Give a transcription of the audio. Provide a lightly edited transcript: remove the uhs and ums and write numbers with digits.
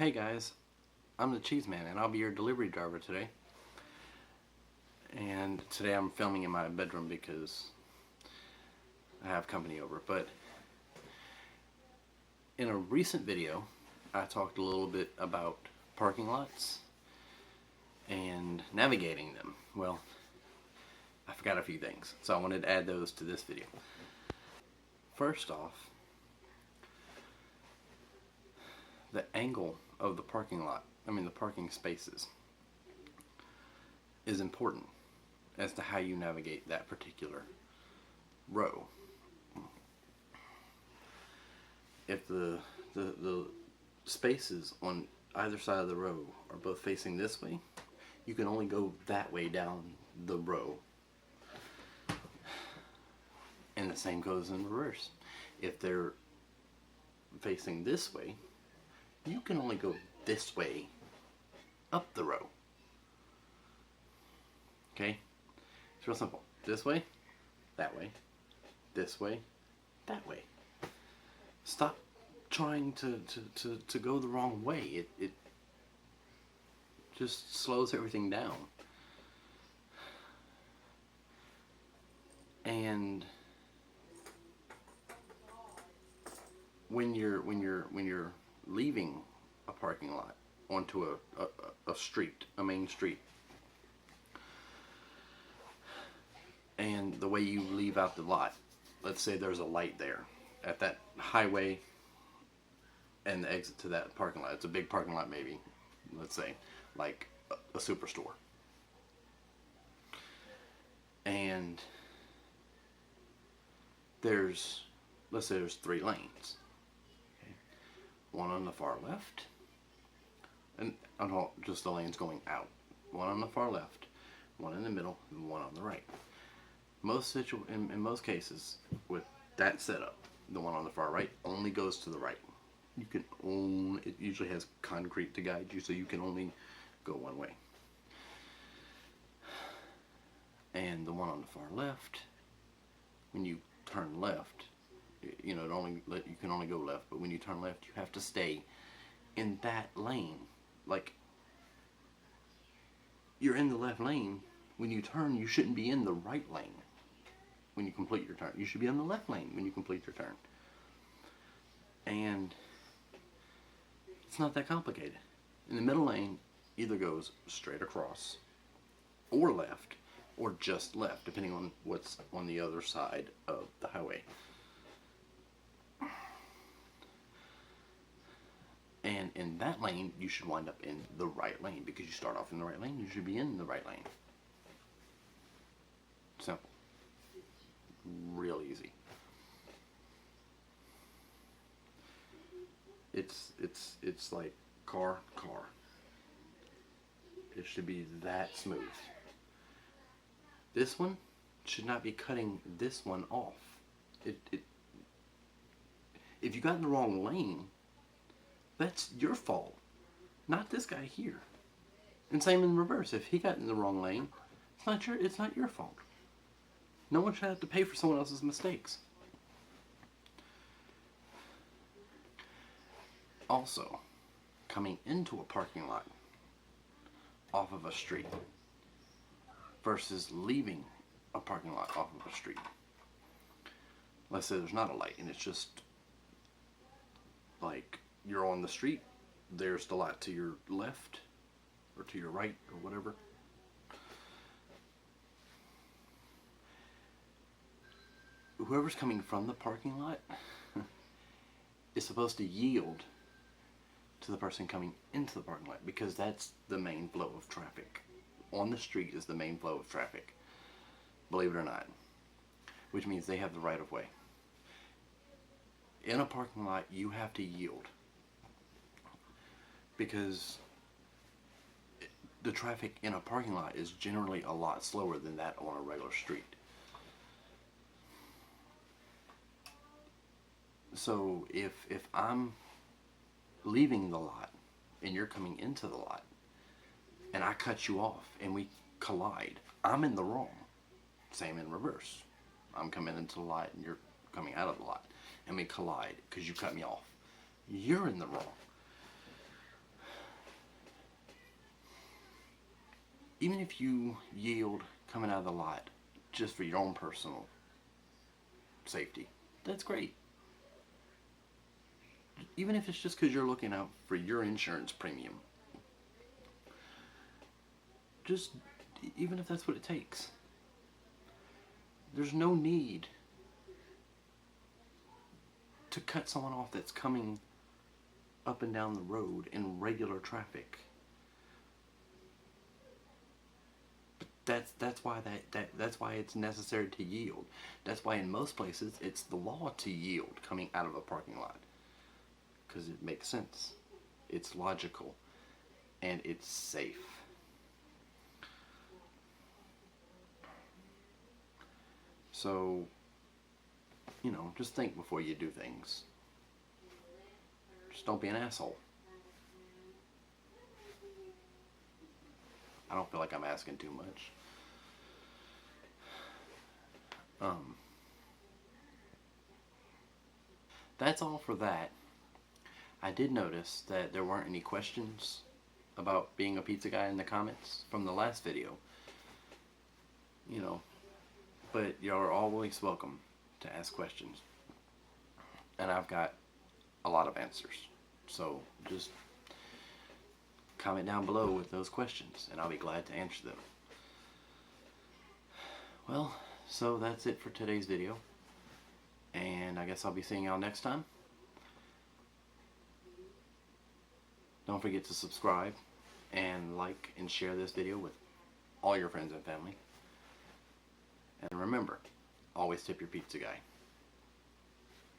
Hey guys, I'm the Cheese Man and I'll be your delivery driver today. And today I'm filming in my bedroom because I have company over. But in a recent video, I talked a little bit about parking lots and navigating them. Well, I forgot a few things, so I wanted to add those to this video. First off, the angle of the parking lot, the parking spaces, is important as to how you navigate that particular row. If the spaces on either side of the row are both facing this way, you can only go that way down the row. And the same goes in reverse. If they're facing this way, you can only go this way up the row. Okay? It's real simple. This way, that way, this way, that way. Stop trying to go the wrong way. It just slows everything down. And when you're leaving a parking lot onto a street, a main street, and the way you leave out the lot, let's say there's a light there at that highway and the exit to that parking lot. It's a big parking lot, maybe, let's say, like a superstore. And let's say there's 3 lanes. Okay. One on the far left, and just the lanes going out. One on the far left, one in the middle, and one on the right. In most cases, with that setup, the one on the far right only goes to the right. It usually has concrete to guide you, so you can only go one way. And the one on the far left, when you turn left, you can only go left, but when you turn left, you have to stay in that lane. Like, you're in the left lane. When you turn, you shouldn't be in the right lane when you complete your turn. You should be in the left lane when you complete your turn. And it's not that complicated. In the middle lane, either goes straight across, or left, or just left, depending on what's on the other side of the highway. And in that lane, you should wind up in the right lane, because you start off in the right lane, you should be in the right lane. Simple. Real easy. It's like car. It should be that smooth. This one should not be cutting this one off. If you got in the wrong lane, that's your fault, not this guy here. And same in reverse. If he got in the wrong lane, it's not your fault. No one should have to pay for someone else's mistakes. Also, coming into a parking lot off of a street versus leaving a parking lot off of a street. Let's say there's not a light and it's just like you're on the street, there's the lot to your left or to your right or whatever. Whoever's coming from the parking lot is supposed to yield to the person coming into the parking lot, because that's the main flow of traffic. On the street is the main flow of traffic, believe it or not, which means they have the right of way. In a parking lot, you have to yield, because the traffic in a parking lot is generally a lot slower than that on a regular street. So if I'm leaving the lot and you're coming into the lot and I cut you off and we collide, I'm in the wrong. Same in reverse. I'm coming into the lot and you're coming out of the lot and we collide because you cut me off. You're in the wrong. even if you yield coming out of the lot just for your own personal safety, that's great. Even if it's just because you're looking out for your insurance premium, just even if that's what it takes. There's no need to cut someone off that's coming up and down the road in regular traffic. But that's why that's why it's necessary to yield. That's why in most places it's the law to yield coming out of a parking lot, because it makes sense, it's logical, and it's safe. So, you know, just think before you do things. Just don't be an asshole. I don't feel like I'm asking too much. That's all for that. I did notice that there weren't any questions about being a pizza guy in the comments from the last video. You know, but you're always welcome to ask questions. And I've got a lot of answers. So just comment down below with those questions and I'll be glad to answer them. Well, so that's it for today's video. And I guess I'll be seeing y'all next time. Don't forget to subscribe and like and share this video with all your friends and family. And remember, always tip your pizza guy.